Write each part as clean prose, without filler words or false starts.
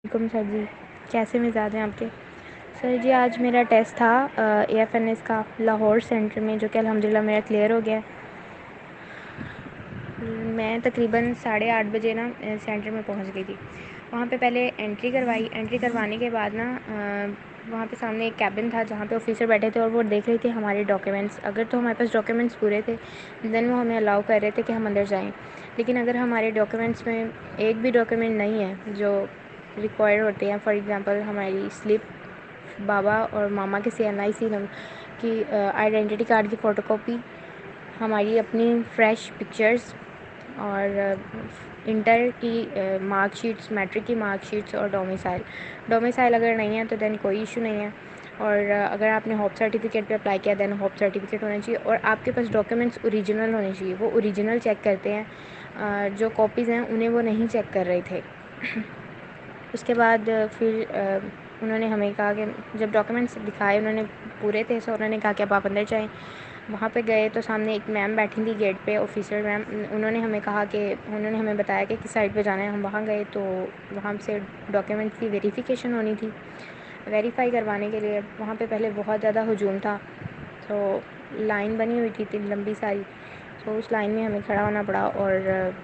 وعلیکم سر جی، کیسے مزاج ہیں آپ کے؟ سر جی آج میرا ٹیسٹ تھا اے ایف این ایس کا لاہور سینٹر میں، جو کہ الحمدللہ میرا کلیئر ہو گیا ہے۔ میں تقریباً 8:30 بجے نا سینٹر میں پہنچ گئی تھی۔ وہاں پہ پہلے انٹری کروائی، انٹری کروانے کے بعد نا وہاں پہ سامنے ایک کیبن تھا جہاں پہ آفیسر بیٹھے تھے اور وہ دیکھ رہے تھے ہمارے ڈاکیومنٹس۔ اگر تو ہمارے پاس ڈاکیومنٹس پورے تھے دین وہ ہمیں الاؤ کر رہے تھے کہ ہم اندر جائیں، لیکن اگر ہمارے ڈاکیومنٹس میں ایک بھی ڈاکیومنٹ نہیں ہے جو ریکوائر ہوتے ہیں، فار ایگزامپل ہماری سلپ، بابا اور ماما کے CNIC کی آئیڈینٹی کارڈ کی فوٹو کاپی، ہماری اپنی فریش پکچرز اور انٹر کی مارک شیٹس، میٹرک کی مارک شیٹس اور ڈومیسائل اگر نہیں ہے تو دین کوئی ایشو نہیں ہے۔ اور اگر آپ نے ہوپ سرٹیفکیٹ پہ اپلائی کیا دین ہوپ سرٹیفکیٹ ہونا چاہیے، اور آپ کے پاس ڈاکیومنٹس اوریجنل ہونے چاہیے۔ وہ اوریجنل چیک کرتے ہیں، جو کاپیز ہیں انہیں وہ نہیں چیک کر رہے تھے۔ اس کے بعد پھر انہوں نے ہمیں کہا کہ جب ڈاکیومنٹس دکھائے انہوں نے پورے تھے، سو انہوں نے کہا کہ اب آپ اندر جائیں۔ وہاں پہ گئے تو سامنے ایک میم بیٹھی تھی گیٹ پہ، آفیسر میم، انہوں نے ہمیں کہا کہ انہوں نے ہمیں بتایا کہ کس سائڈ پہ جانا ہے۔ ہم وہاں گئے تو وہاں سے ڈاکیومنٹ کی ویریفیکیشن ہونی تھی۔ ویریفائی کروانے کے لیے وہاں پہ پہلے بہت زیادہ ہجوم تھا، تو لائن بنی ہوئی تھی اتنی لمبی ساری، تو اس لائن میں ہمیں کھڑا ہونا پڑا۔ اور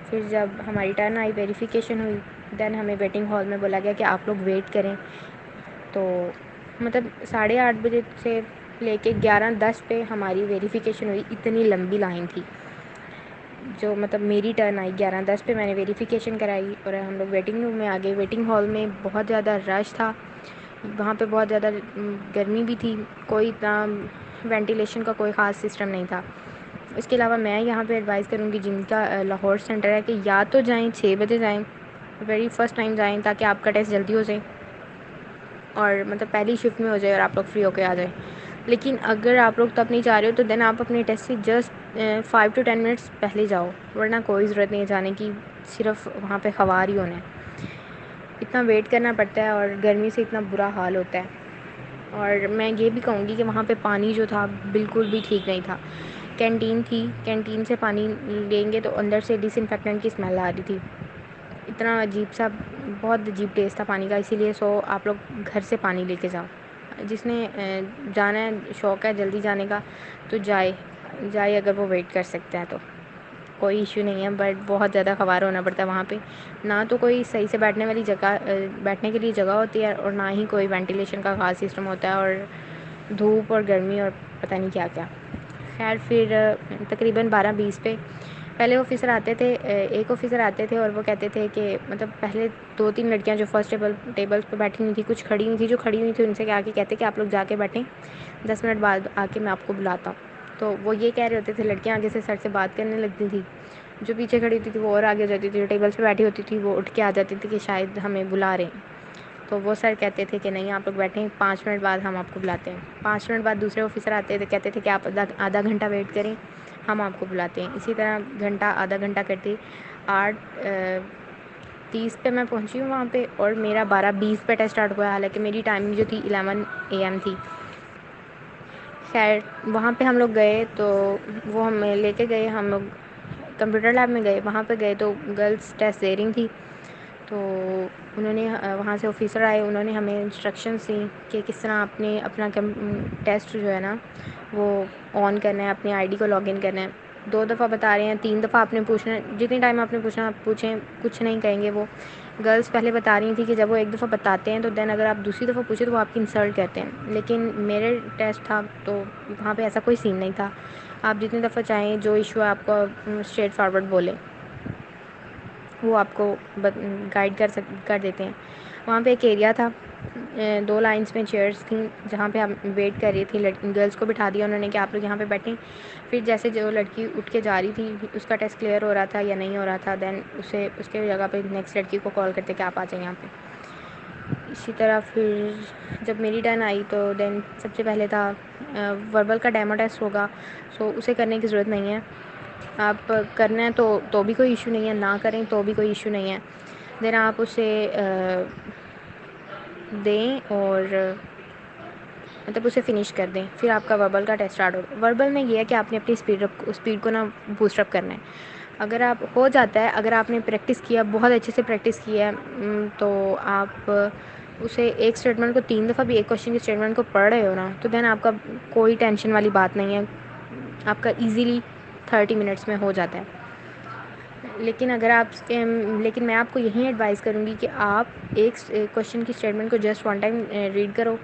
پھر جب ہماری ٹرن آئی، ویریفیکیشن ہوئی، دین ہمیں ویٹنگ ہال میں بولا گیا کہ آپ لوگ ویٹ کریں۔ تو مطلب 8:30 بجے سے لے کے 11:10 پہ ہماری ویریفیکیشن ہوئی۔ اتنی لمبی لائن تھی، جو مطلب میری ٹرن آئی 11:10 پہ، میں نے ویریفیکیشن کرائی اور ہم لوگ ویٹنگ روم میں آ گئے۔ ویٹنگ ہال میں بہت زیادہ رش تھا، وہاں پہ بہت زیادہ گرمی بھی تھی، کوئی اتنا وینٹیلیشن کا کوئی خاص سسٹم نہیں تھا۔ اس کے علاوہ میں یہاں پہ ایڈوائز کروں گی جن کا لاہور سینٹر ہے کہ یا تو جائیں 6 بجے جائیں، ویری فرسٹ ٹائم جائیں تاکہ آپ کا ٹیسٹ جلدی ہو جائے اور مطلب پہلی شفٹ میں ہو جائے اور آپ لوگ فری ہو کے آ جائیں۔ لیکن اگر آپ لوگ تب نہیں چاہ رہے ہو تو دین آپ اپنے ٹیسٹ سے جسٹ 5 to 10 منٹس پہلے جاؤ، ورنہ کوئی ضرورت نہیں ہے جانے کی، صرف وہاں پہ خوار ہی ہونا ہے۔ اتنا ویٹ کرنا پڑتا ہے اور گرمی سے اتنا برا حال ہوتا ہے۔ اور میں یہ بھی کہوں گی کہ وہاں پہ پانی جو تھا بالکل بھی ٹھیک نہیں تھا۔ کینٹین تھی، کینٹین سے پانی لیں گے تو اندر سے ڈس انفیکٹنٹ کی اسمیل آ رہی تھی، اتنا عجیب سا، بہت عجیب ٹیسٹ تھا پانی کا۔ اسی لیے آپ لوگ گھر سے پانی لے کے جاؤ۔ جس نے جانا ہے، شوق ہے جلدی جانے کا تو جائے اگر وہ ویٹ کر سکتا ہے تو کوئی ایشو نہیں ہے، بٹ بہت زیادہ خوار ہونا پڑتا ہے وہاں پہ، نہ تو کوئی صحیح سے بیٹھنے کے لیے جگہ ہوتی ہے اور نہ ہی کوئی وینٹیلیشن کا خاص سسٹم ہوتا ہے، اور دھوپ اور گرمی اور پتہ نہیں کیا کیا۔ خیر پھر تقریباً 12:20 پہ پہلے آفیسر آتے تھے، ایک آفیسر آتے تھے اور وہ کہتے تھے کہ مطلب پہلے 2-3 لڑکیاں جو فرسٹ ٹیبلز پہ بیٹھی ہوئی تھیں، کچھ کھڑی ہوئی تھیں، جو کھڑی ہوئی تھیں ان سے آ کے کہتے کہ آپ لوگ جا کے بیٹھیں، 10 منٹ بعد آ کے میں آپ کو بلاتا ہوں۔ تو وہ یہ کہہ رہے ہوتے تھے، لڑکیاں آگے سے سر سے بات کرنے لگتی تھی، جو پیچھے کھڑی ہوتی تھی وہ اور آگے ہو جاتی تھی، جو ٹیبلز پہ بیٹھی ہوتی تھی وہ اٹھ کے آ جاتی تھی کہ شاید ہمیں بلا رہے ہیں۔ تو وہ سر کہتے تھے کہ نہیں آپ لوگ بیٹھیں، 5 منٹ بعد ہم آپ کو بلاتے ہیں۔ 5 منٹ بعد دوسرے آفیسر آتے تھے، کہتے تھے کہ آپ آدھا گھنٹہ ویٹ کریں، ہم آپ کو بلاتے ہیں۔ اسی طرح آدھا گھنٹہ کرتے 8:30 پہ میں پہنچی ہوں وہاں پہ، اور میرا 12:20 پہ ٹیسٹ اسٹارٹ ہوا ہے، حالانکہ میری ٹائمنگ جو تھی 11 AM تھی۔ خیر وہاں پہ ہم لوگ گئے تو وہ ہمیں لے کے گئے، ہم لوگ کمپیوٹر لیب میں گئے، وہاں پہ گئے تو گرلس ٹیسٹ دے رہی تھیں، تو انہوں نے وہاں سے آفیسر آئے، انہوں نے ہمیں انسٹرکشنس دیں کہ کس طرح اپنا ٹیسٹ جو ہے نا وہ آن کرنا ہے، اپنی ID کو لاگ ان کرنا ہے۔ 2 دفعہ بتا رہے ہیں، 3 دفعہ آپ نے پوچھنا ہے، جتنی ٹائم آپ نے پوچھنا آپ پوچھیں، کچھ نہیں کہیں گے وہ۔ گرلس پہلے بتا رہی تھیں کہ جب وہ ایک دفعہ بتاتے ہیں تو دین اگر آپ دوسری دفعہ پوچھیں تو وہ آپ کی انسلٹ کرتے ہیں، لیکن میرے ٹیسٹ تھا تو وہاں پہ ایسا کوئی سین نہیں تھا، آپ جتنی دفعہ چاہیں جو ایشو ہے آپ کو اسٹریٹ فارورڈ بولیں، وہ آپ کو گائیڈ کر دیتے ہیں۔ وہاں پہ ایک ایریا تھا، 2 لائنس میں چیئرس تھیں جہاں پہ ہم ویٹ کر رہی تھی، گرلس کو بٹھا دیا انہوں نے کہ آپ لوگ یہاں پہ بیٹھیں۔ پھر جیسے جو لڑکی اٹھ کے جا رہی تھی، اس کا ٹیسٹ کلیئر ہو رہا تھا یا نہیں ہو رہا تھا، دین اس کے جگہ پہ نیکسٹ لڑکی کو کال کرتے کہ آپ آ جائیں یہاں پہ۔ اسی طرح پھر جب میری ٹرن آئی تو دین سب سے پہلے تھا وربل کا ڈیمو ٹیسٹ ہوگا، سو اسے کرنے کی ضرورت نہیں ہے، آپ کرنا ہے تو بھی کوئی ایشو نہیں ہے، نہ کریں تو بھی کوئی ایشو نہیں ہے، دین آپ اسے دیں اور مطلب اسے فنش کر دیں، پھر آپ کا وربل کا ٹیسٹ اسٹارٹ ہوگا۔ وربل میں یہ ہے کہ آپ نے اپنی اسپیڈ کو نا بوسٹ اپ کرنا ہے، اگر آپ ہو جاتا ہے، اگر آپ نے پریکٹس کیا، بہت اچھے سے پریکٹس کیا ہے، تو آپ اسے ایک اسٹیٹمنٹ کو 3 دفعہ بھی ایک کوشچن کے اسٹیٹمنٹ کو پڑھ رہے ہو نا، تو دین آپ کا کوئی ٹینشن والی بات نہیں ہے، آپ کا ایزیلی 30 منٹس میں ہو جاتا ہے۔ لیکن میں آپ کو یہی ایڈوائز کروں گی کہ آپ ایک کوشچن کی اسٹیٹمنٹ کو جسٹ 1 ٹائم ریڈ کرو،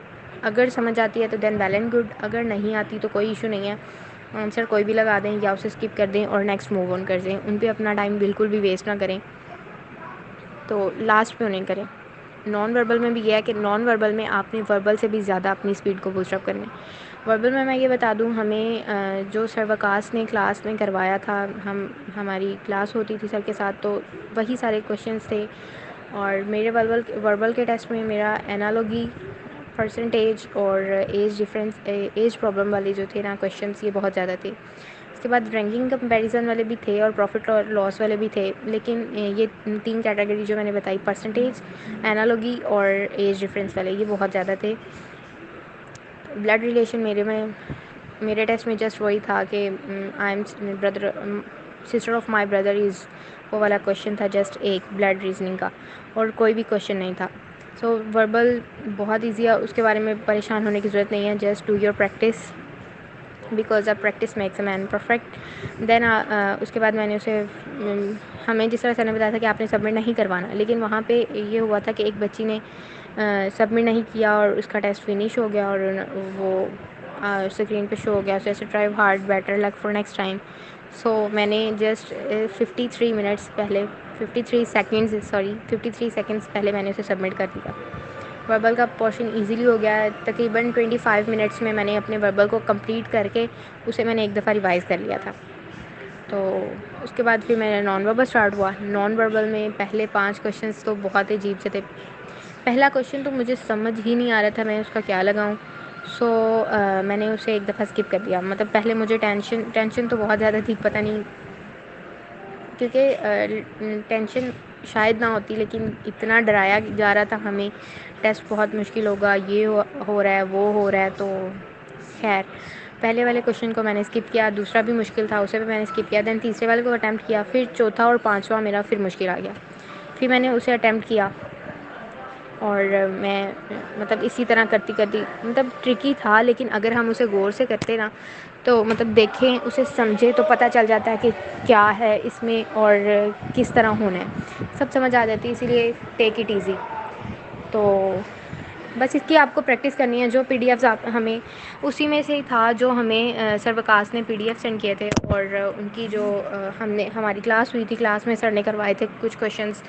اگر سمجھ آتی ہے تو دین ویل اینڈ گڈ، اگر نہیں آتی تو کوئی ایشو نہیں ہے، آنسر کوئی بھی لگا دیں یا اسے اسکپ کر دیں اور نیکسٹ موو آن کر دیں، ان پہ اپنا ٹائم بالکل بھی ویسٹ نہ کریں، تو لاسٹ پہ انہیں کریں۔ نان وربل میں بھی یہ ہے کہ نان وربل میں آپ نے وربل سے بھی زیادہ اپنی اسپیڈ کو بوسٹ اپ کرنا ہے۔ وربل میں یہ بتا دوں، ہمیں جو سر وقاص نے کلاس میں کروایا تھا، ہماری کلاس ہوتی تھی سر کے ساتھ، تو وہی سارے کویشچنس تھے، اور میرے وربل کے ٹیسٹ میں میرا اینالوگی، پرسنٹیج اور ایج پرابلم والے جو تھے نا کویشچنس، یہ بہت زیادہ تھے۔ اس کے بعد رینکنگ کمپیریزن والے بھی تھے اور پروفٹ اور لاس والے بھی تھے، لیکن یہ 3 کیٹیگری جو میں نے بتائی، پرسنٹیج، اینالوگی اور ایج ڈفرینس والے، یہ بہت زیادہ تھے۔ بلڈ ریلیشن میرے ٹیسٹ میں جسٹ وہی تھا کہ I am brother, sister of my brother is, وہ والا کویشچن تھا، جسٹ ایک بلڈ ریزننگ کا، اور کوئی بھی کویشچن نہیں تھا۔ سو وربل بہت ایزی ہے، اس کے بارے میں پریشان ہونے کی ضرورت نہیں ہے، just do your practice, because of practice makes a man perfect. Then اس کے بعد میں نے اسے، ہمیں جس طرح سے نے بتایا تھا کہ آپ نے سبمٹ نہیں کروانا، لیکن وہاں پہ یہ ہوا تھا کہ ایک بچی نے سبمٹ نہیں کیا اور اس کا ٹیسٹ فنش ہو گیا، اور وہ اسکرین پہ شو ہو گیا، سو ایسے try hard, better luck for next time. So میں نے جسٹ 53 سیکنڈس پہلے میں نے اسے سبمٹ کر دیا۔ وربل کا پورشن ایزیلی ہو گیا ہے، تقریباً 25 منٹس میں میں نے اپنے وربل کو کمپلیٹ کر کے اسے میں نے ایک دفعہ ریوائز کر لیا تھا۔ تو اس کے بعد پھر میرا نان وربل اسٹارٹ ہوا۔ نان وربل میں پہلے 5 کویشچنس تو بہت عجیب سے تھے۔ پہلا کویشچن تو مجھے سمجھ ہی نہیں آ رہا تھا میں اس کا کیا لگاؤں، سو میں نے اسے ایک دفعہ اسکپ کر دیا۔ مطلب پہلے مجھے ٹینشن تو بہت زیادہ تھی، پتہ نہیں، کیونکہ ٹینشن شاید نہ ہوتی، لیکن اتنا ڈرایا جا رہا تھا ہمیں، ٹیسٹ بہت مشکل ہوگا، یہ ہو رہا ہے، وہ ہو رہا ہے، تو خیر پہلے والے کویشچن کو میں نے اسکپ کیا، دوسرا بھی مشکل تھا، اسے بھی میں نے اسکپ کیا، دین تیسرے والے کو اٹیمپٹ کیا، پھر چوتھا اور پانچواں میرا پھر مشکل آ گیا، پھر میں نے اسے اٹیمپٹ کیا، اور میں مطلب اسی طرح کرتی مطلب ٹرکی تھا، لیکن اگر ہم اسے غور سے کرتے نا، تو مطلب دیکھیں، اسے سمجھیں، تو پتہ چل جاتا ہے کہ کیا ہے اس میں اور کس طرح ہونا ہے، سب سمجھ آ جاتی ہے، اسی لیے ٹیک اٹ ایزی۔ تو بس اس کی آپ کو پریکٹس کرنی ہے، جو پی ڈی ایفز ہمیں اسی میں سے ہی تھا جو ہمیں سر وقاص نے پی ڈی ایف سینڈ کیے تھے، اور ان کی جو ہماری کلاس ہوئی تھی، کلاس میں سر نے کروائے تھے کچھ کویشچنس،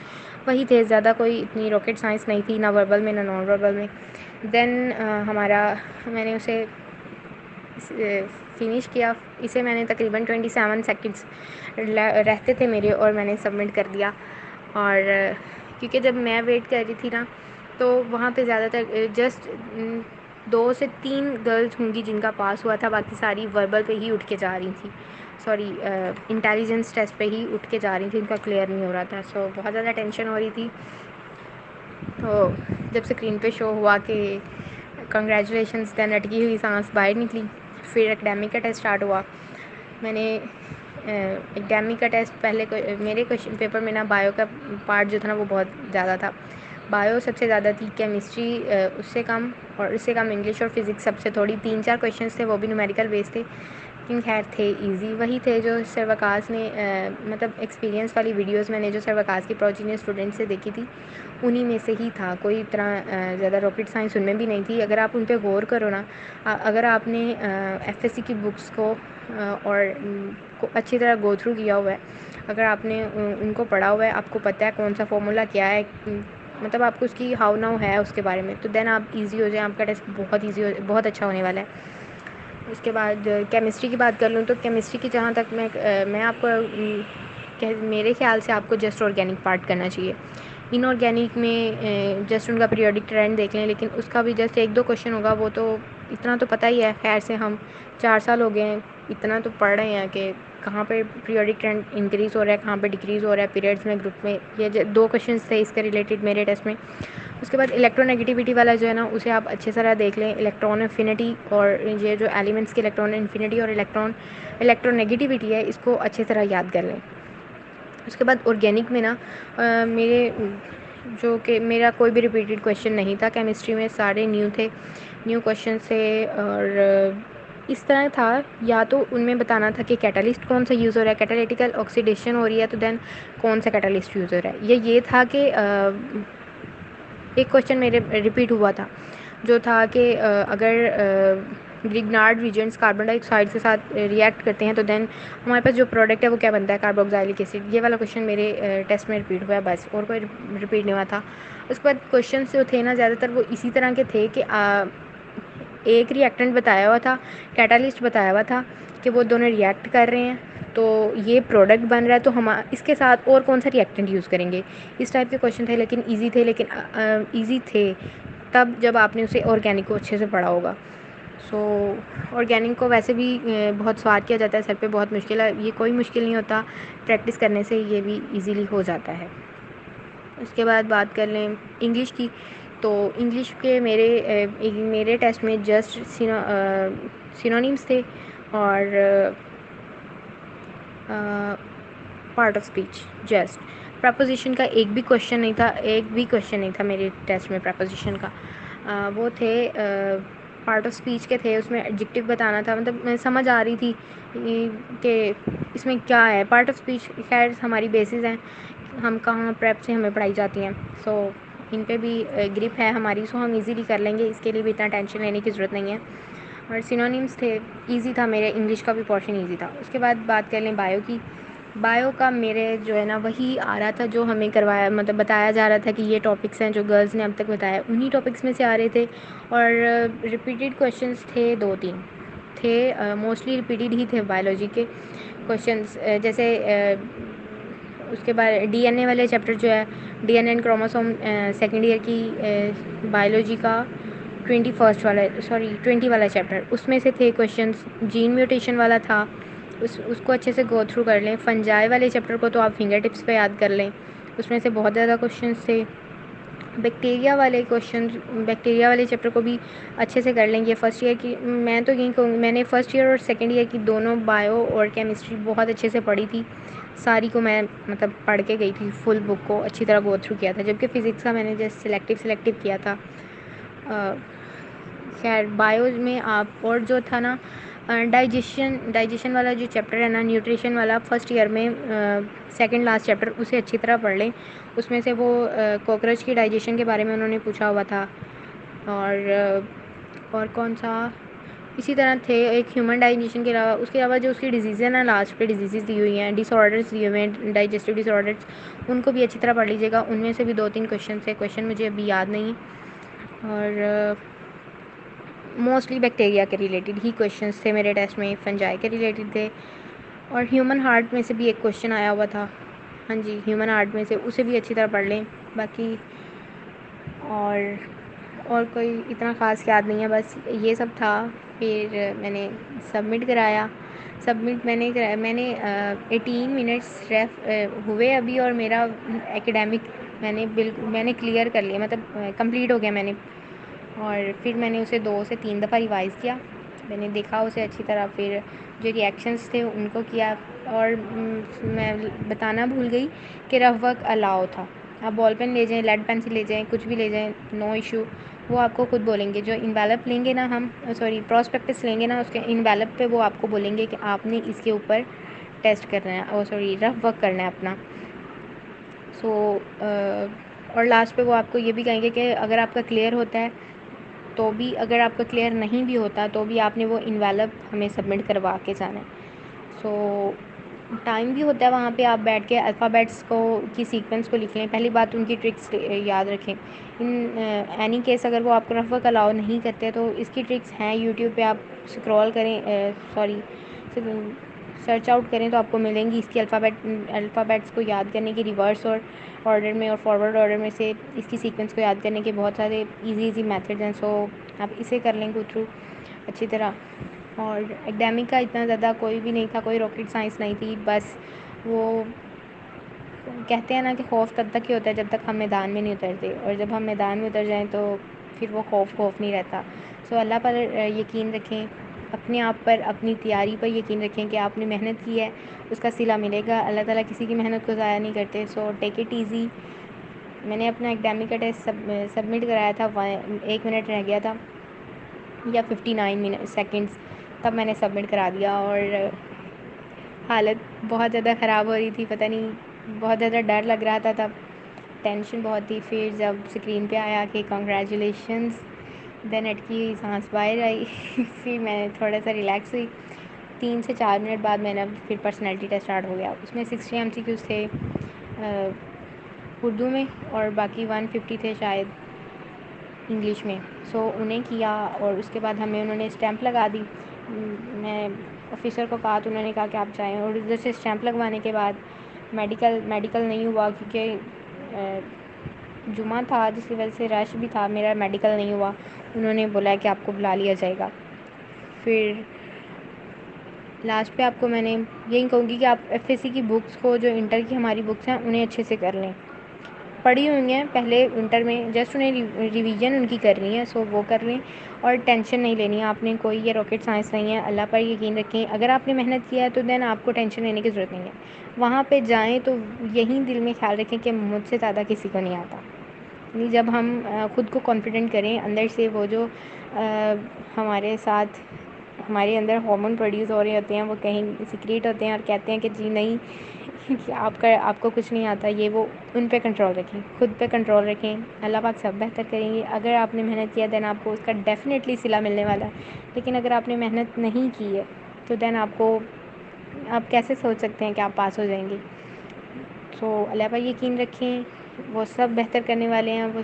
وہی تھے، زیادہ کوئی اتنی راکٹ سائنس نہیں تھی، نہ وربل میں نہ نان وربل میں۔ دین میں نے اسے فنش کیا، اسے میں نے تقریباً 27 سیکنڈس رہتے تھے میرے، اور میں نے سبمٹ کر دیا۔ اور کیونکہ جب میں ویٹ کر رہی تھی نا، تو وہاں پہ زیادہ تر جسٹ 2 سے 3 گرلز ہوں گی جن کا پاس ہوا تھا، باقی ساری وربل پہ ہی اٹھ کے جا رہی تھیں، سوری انٹیلیجنس ٹیسٹ پہ ہی اٹھ کے جا رہی تھیں، ان کا کلیئر نہیں ہو رہا تھا، سو بہت زیادہ ٹینشن ہو رہی تھی۔ تو جب اسکرین پہ شو ہوا کہ کنگریچولیشنز، دین اٹکی ہوئی سانس باہر نکلی۔ پھر اکیڈمک کا ٹیسٹ اسٹارٹ ہوا۔ میں نے اکیڈمک کا ٹیسٹ پہلے میرے کویشچن پیپر میں نا بایو کا پارٹ جو تھا نا وہ بہت زیادہ تھا، بایو سب سے زیادہ تھی، کیمسٹری اس سے کم، اور اس سے کم انگلش اور فزکس سب سے تھوڑی، 3-4 کویشچنس تھے، وہ بھی نومیریکل بیس تھے، لیکن خیر تھے ایزی، وہی تھے جو سر وقاص نے مطلب ایکسپیرینس والی ویڈیوز میں نے جو سر وقاص کی پروجینئر اسٹوڈنٹ سے دیکھی تھی، انہی میں سے ہی تھا، کوئی اتنا زیادہ راکٹ سائنس ان میں بھی نہیں تھی۔ اگر آپ ان پہ غور کرو نا، اگر آپ نے ایف ایس سی کی بکس کو اور اچھی طرح گو تھرو کیا ہوا ہے، اگر آپ نے ان کو پڑھا ہوا ہے، آپ کو پتہ ہے کون سا فارمولا کیا ہے، مطلب آپ کو اس کی ہاؤ ناؤ ہے اس کے بارے میں، تو دین آپ ایزی ہو جائیں، آپ کا ٹیسٹ بہت ایزی بہت اچھا ہونے والا ہے۔ اس کے بعد کیمسٹری کی بات کر لوں تو کیمسٹری کی جہاں تک میں آپ کو میرے خیال سے آپ کو جسٹ آرگینک پارٹ کرنا چاہیے۔ ان آرگینک میں جسٹ ان کا پیریوڈک ٹرینڈ دیکھ لیں، لیکن اس کا بھی جسٹ 1-2 کویشچن ہوگا، وہ تو اتنا تو پتہ ہی ہے، خیر سے ہم 4 سال ہو گئے ہیں، اتنا تو پڑھ رہے ہیں کہ کہاں پہ پیریوڈک ٹرینڈ انکریز ہو رہا ہے، کہاں پہ ڈکریز ہو رہا ہے، پیریڈس میں، گروپ میں، یہ 2 کویشچنس تھے اس کے ریلیٹڈ میرے ٹیسٹ میں۔ اس کے بعد الیکٹرو نیگیٹیوٹی والا جو ہے نا، اسے آپ اچھے طرح دیکھ لیں، الیکٹران افینٹی اور یہ جو ایلیمنٹس کے الیکٹران انفینٹی اور الیکٹرو نیگیٹیوٹی ہے، اس کو اچھی طرح یاد کر لیں۔ اس کے بعد آرگینک میں نا میرے جو کہ میرا کوئی بھی ریپیٹیڈ کویشچن نہیں تھا. کیمسٹری میں سارے نیو تھے, نیو کویشچن تھے. اور اس طرح تھا, یا تو ان میں بتانا تھا کہ کیٹالسٹ کون سا یوز ہو رہا ہے, کیٹالیٹیکل آکسیڈیشن ہو رہی ہے تو دین کون سا کیٹالسٹ یوز ہو رہا ہے. یہ تھا کہ ایک کویشچن میرے ریپیٹ ہوا تھا جو تھا کہ اگر گریگنارڈ ریجنٹس کاربن ڈائی آکسائڈ کے ساتھ ریئیکٹ کرتے ہیں تو دین ہمارے پاس جو پروڈکٹ ہے وہ کیا بنتا ہے, کاربوکسیلک ایسڈ. یہ والا کویشچن میرے ٹیسٹ میں ریپیٹ ہوا ہے بس, اور کوئی ریپیٹ نہیں ہوا تھا. اس کے بعد کویشچنس جو تھے نا زیادہ تر وہ اسی طرح کے تھے کہ ایک ری ایکٹنٹ بتایا ہوا تھا, کیٹالسٹ بتایا ہوا تھا کہ وہ دونوں ریئیکٹ کر رہے ہیں تو یہ پروڈکٹ بن رہا ہے, تو ہم اس کے ساتھ اور کون سا ری ایکٹنٹ یوز کریں گے. اس ٹائپ کے کویشچن تھے, لیکن ایزی تھے تب جب آپ نے اسے آرگینک کو اچھے سے پڑھا ہوگا. سو آرگینک کو ویسے بھی بہت سوار کیا جاتا ہے, سر پہ بہت مشکل ہے, یہ کوئی مشکل نہیں ہوتا, پریکٹس کرنے سے یہ بھی ایزیلی ہو جاتا ہے. اس کے بعد بات کر لیں انگلش کی, تو انگلش کے میرے ٹیسٹ میں جسٹ سینونیمس تھے اور part of speech. Just proposition کا ایک بھی کویشچن نہیں تھا میرے ٹیسٹ میں پرپوزیشن کا. وہ تھے پارٹ آف اسپیچ کے تھے, اس میں ایڈجیکٹو بتانا تھا, مطلب سمجھ آ رہی تھی کہ اس میں کیا ہے. پارٹ آف اسپیچ خیر ہماری بیسز ہیں, ہم کہاں پریپ سے ہمیں پڑھائی جاتی ہیں, سو ان پہ بھی گرپ ہے ہماری, سو ہم ایزیلی کر لیں گے, اس کے لیے بھی اتنا ٹینشن لینے کی ضرورت نہیں ہے. اور سینونیمس تھے, ایزی تھا, میرے انگلش کا بھی پورشن ایزی تھا. اس کے بعد بات کر لیں بایو کی. بایو کا میرے جو ہے نا وہی آ رہا تھا جو ہمیں کروایا, مطلب بتایا جا رہا تھا کہ یہ ٹاپکس ہیں جو گرلز نے اب تک بتایا, انہی ٹاپکس میں سے آ رہے تھے. اور ریپیٹیڈ کویشچنس تھے 2-3 تھے, موسٹلی ریپیٹیڈ ہی تھے بایولوجی کے کویشچنس. جیسے اس کے بعد ڈی این اے والے چیپٹر جو ہے, D N and chromosome, second year کی بایولوجی کا 20 والا چیپٹر, اس میں سے تھے کویشچنس. جین میوٹیشن والا تھا, اس کو اچھے سے گو تھرو کر لیں. فنجائے والے چیپٹر کو تو آپ فنگر ٹپس پہ یاد کر لیں, اس میں سے بہت زیادہ کویشچنس تھے. بیکٹیریا والے چیپٹر کو بھی اچھے سے کر لیں گے. فرسٹ ایئر کی میں تو یہی کہوں گی, میں نے فرسٹ ایئر اور سیکنڈ ایئر کی دونوں بایو اور کیمسٹری بہت اچھے سے پڑھی تھی. ساری کو میں مطلب پڑھ کے گئی تھی, فل بک کو اچھی طرح گو تھرو کیا تھا. جبکہ فزکس کا میں نے جسٹ سلیکٹیو کیا تھا. خیر بایو میں آپ اور جو تھا نا ڈائجیشن والا جو چیپٹر ہے نا, نیوٹریشن والا, فرسٹ ایئر میں سیکنڈ لاسٹ چیپٹر, اسے اچھی طرح پڑھ لیں. اس میں سے وہ کوکروچ کی ڈائجیشن کے بارے میں انہوں نے پوچھا ہوا تھا. اور کون سا اسی طرح تھے ایک ہیومن ڈائجیشن کے علاوہ, اس کے علاوہ جو اس کی ڈیزیز ہے نا, لاسٹ پہ ڈیزیزز دی ہوئی ہیں, ڈس آرڈرس دیے ہوئے ہیں, ڈائجسٹیو ڈس آرڈرس, ان کو بھی اچھی طرح پڑھ لیجیے گا. ان میں سے بھی 2-3 کویشچن تھے, کویشچن مجھے ابھی یاد نہیں. اور موسٹلی بیکٹیریا کے ریلیٹڈ ہی کویشچنس تھے میرے ٹیسٹ میں, فنجائی کے ریلیٹڈ تھے. اور ہیومن ہارٹ میں سے بھی ایک کویشچن آیا ہوا تھا, ہاں جی ہیومن ہارٹ میں سے, اسے بھی اچھی طرح پڑھ لیں. باقی اور کوئی اتنا خاص یاد نہیں ہے, بس یہ سب تھا. پھر میں نے سبمٹ کرایا. میں نے 18 منٹس ہوئے ابھی, اور میرا ایکڈیمک میں نے کلیئر کر لیا, مطلب کمپلیٹ ہو گیا میں نے. اور پھر میں نے اسے 2 سے 3 دفعہ ریوائز کیا, میں نے دیکھا اسے اچھی طرح. پھر جو ریئیکشنس تھے ان کو کیا. اور میں بتانا بھول گئی کہ رف ورک الاؤ تھا. آپ بال پین لے جائیں, لیڈ پینسل لے جائیں, کچھ بھی لے جائیں, نو ایشو. وہ آپ کو خود بولیں گے, جو انویلپ لیں گے نا پراسپیکٹس لیں گے نا, اس کے انویلپ پہ وہ آپ کو بولیں گے کہ آپ نے اس کے اوپر ٹیسٹ کرنا ہے, رف ورک کرنا ہے اپنا. اور لاسٹ پہ وہ آپ کو یہ بھی کہیں گے کہ اگر آپ کا کلیئر ہوتا ہے تو بھی, اگر آپ کا کلیئر نہیں بھی ہوتا تو بھی آپ نے وہ انویلپ ہمیں سبمٹ کروا کے جانا ہے. ٹائم بھی ہوتا ہے وہاں پہ, آپ بیٹھ کے الفابیٹس کی سیکوینس کو لکھ لیں. پہلی بات ان کی ٹرکس یاد رکھیں. اینی کیس اگر وہ آپ کو رف ورک الاؤ نہیں کرتے تو اس کی ٹرکس ہیں یوٹیوب پہ, آپ اسکرول کریں, سرچ آؤٹ کریں تو آپ کو ملیں گی. اس کی الفابیٹس کو یاد کرنے کی ریورس اور آرڈر میں اور فارورڈ آرڈر میں سے اس کی سیکوینس کو یاد کرنے کے بہت سارے ایزی میتھڈز ہیں. سو آپ اسے کر لیں گو تھرو اچھی طرح. اور ایکڈیمک کا اتنا زیادہ کوئی بھی نہیں تھا, کوئی راکٹ سائنس نہیں تھی. بس وہ کہتے ہیں نا کہ خوف تب تک ہی ہوتا ہے جب تک ہم میدان میں نہیں اترتے, اور جب ہم میدان میں اتر جائیں تو پھر وہ خوف نہیں رہتا. سو اللہ پر یقین رکھیں, اپنے آپ پر، اپنی تیاری پر یقین رکھیں کہ آپ نے محنت کی ہے، اس کا صلہ ملے گا. اللہ تعالیٰ کسی کی محنت کو ضائع نہیں کرتے. سو ٹیک اٹ ایزی. میں نے اپنا اکیڈمک کا ٹیسٹ سبمٹ کرایا تھا، 1 منٹ رہ گیا تھا یا 59 سیکنڈس، تب میں نے سبمٹ کرا دیا. اور حالت بہت زیادہ خراب ہو رہی تھی، پتہ نہیں بہت زیادہ ڈر لگ رہا تھا، تب ٹینشن بہت تھی. پھر جب اسکرین پہ آیا کہ کنگریچولیشنز، دین اٹ کی سانس باہر آئی. پھر میں تھوڑا سا ریلیکس ہوئی. 3 سے 4 منٹ بعد میں نے پھر پرسنالٹی ٹیسٹ اسٹارٹ ہو گیا. اس میں 60 MCQs تھے اردو میں، اور باقی 150 تھے شاید انگلش میں. سو انہیں کیا، اور اس کے بعد ہمیں انہوں نے اسٹیمپ لگا دی. میں آفیسر کو کہا تو انہوں نے کہا کہ آپ جائیں. اور ادھر سے اسٹیمپ لگوانے کے بعد میڈیکل نہیں ہوا، کیونکہ جمعہ تھا جس کی وجہ سے رش بھی تھا. میرا میڈیکل نہیں ہوا. انہوں نے بولا کہ آپ کو بلا لیا جائے گا. پھر لاسٹ پہ آپ کو میں نے یہی کہوں گی کہ آپ FSC کی بکس کو، جو انٹر کی ہماری بکس ہیں، انہیں اچھے سے کر لیں. پڑھی ہوئی ہیں پہلے انٹر میں، جسٹ انہیں ریویژن ان کی کرنی ہے. سو وہ کر لیں، اور ٹینشن نہیں لینی ہے آپ نے. کوئی یہ راکٹ سائنس نہیں ہے. اللہ پر یقین رکھیں. اگر آپ نے محنت کیا ہے تو دین آپ کو ٹینشن لینے کی ضرورت نہیں ہے. وہاں پہ جائیں تو یہی دل میں خیال رکھیں کہ مجھ سے زیادہ کسی کو نہیں آتا. یعنی جب ہم خود کو کانفیڈنٹ کریں اندر سے، وہ جو ہمارے ساتھ ہمارے اندر ہارمون پروڈیوس ہو رہے ہوتے ہیں، وہ کہیں سیکریٹ ہوتے ہیں اور کہتے ہیں کہ جی نہیں آپ کو کچھ نہیں آتا، یہ وہ، ان پہ کنٹرول رکھیں، خود پہ کنٹرول رکھیں. اللہ پاک سب بہتر کریں گے. اگر آپ نے محنت کیا دین آپ کو اس کا ڈیفینیٹلی صلہ ملنے والا ہے. لیکن اگر آپ نے محنت نہیں کی ہے تو دین آپ کیسے سوچ سکتے ہیں کہ آپ پاس ہو جائیں گے. سو اللہ پر یقین رکھیں، وہ سب بہتر کرنے والے ہیں. وہ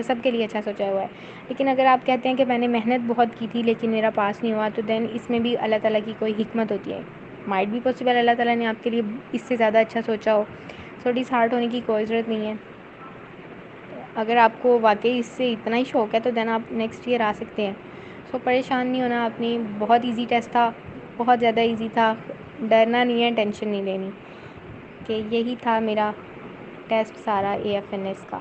سب کے لیے اچھا سوچا ہوا ہے. لیکن اگر آپ کہتے ہیں کہ میں نے محنت بہت کی تھی لیکن میرا پاس نہیں ہوا، تو دین اس میں بھی اللہ تعالیٰ کی کوئی حکمت ہوتی ہے. مائٹ بھی پاسبل اللہ تعالیٰ نے آپ کے لیے اس سے زیادہ اچھا سوچا ہو. سو ڈس ہارٹ ہونے کی کوئی ضرورت نہیں ہے. اگر آپ کو واقعی اس سے اتنا ہی شوق ہے تو دین آپ نیکسٹ ایئر آ سکتے ہیں. سو پریشان نہیں ہونا. اپنی بہت ایزی ٹیسٹ تھا، بہت زیادہ ایزی تھا. ڈرنا نہیں ہے، ٹینشن نہیں لینی. کہ یہی تھا میرا ٹیسٹ سارا AFNS کا.